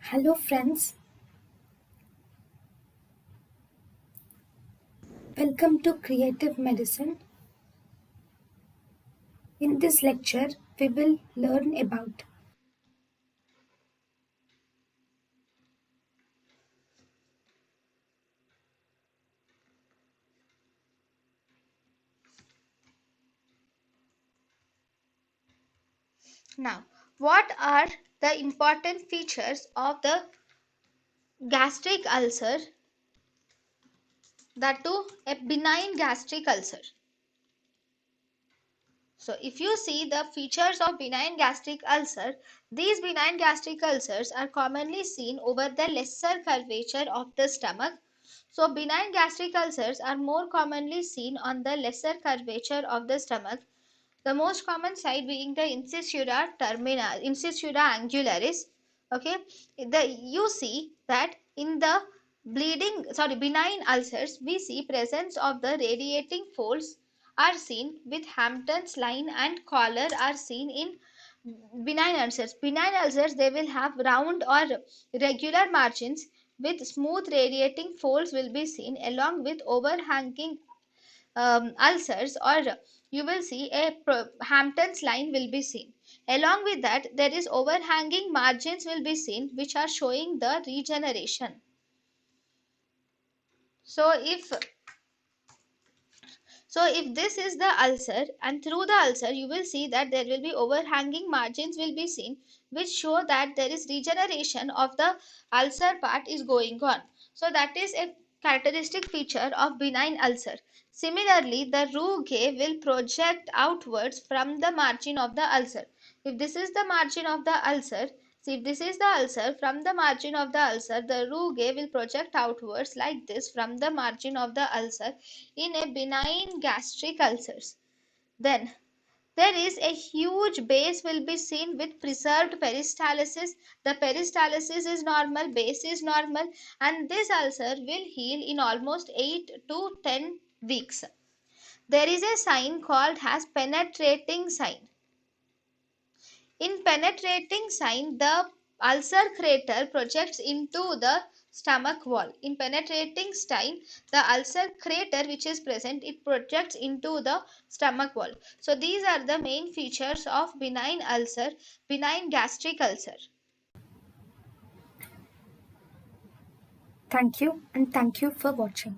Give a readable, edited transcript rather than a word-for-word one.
Hello friends, welcome to Creative Medicine. In this lecture, we will learn about Now, what are the important features of the gastric ulcer, that too a benign gastric ulcer? So, if you see the features of benign gastric ulcer, these benign gastric ulcers are commonly seen over the lesser curvature of the stomach. So, benign gastric ulcers are more commonly seen on the lesser curvature of the stomach. The most common site being the incisura angularis. Okay, you see that in the benign ulcers, we see presence of the radiating folds are seen with Hampton's line and collar are seen in benign ulcers. Benign ulcers, they will have round or regular margins with smooth radiating folds will be seen along with overhanging ulcers, or you will see Hampton's line will be seen. Along with that, there is overhanging margins will be seen which are showing the regeneration. So if this is the ulcer, and through the ulcer you will see that there will be overhanging margins will be seen which show that there is regeneration of the ulcer part is going on. So that is a characteristic feature of benign ulcer. Similarly, the rugae will project outwards from the margin of the ulcer. If this is the margin of the ulcer, see, if this is the ulcer, from the margin of the ulcer, the rugae will project outwards like this from the margin of the ulcer in a benign gastric ulcers. Then there is a huge base will be seen with preserved peristalsis. The peristalsis is normal, base is normal, and this ulcer will heal in almost 8 to 10 weeks. There is a sign called as penetrating sign. In penetrating sign, the ulcer crater projects into the stomach wall. In penetrating sign, the ulcer crater which is present, it projects into the stomach wall. So these are the main features of benign ulcer, benign gastric ulcer. thank you and thank you for watching.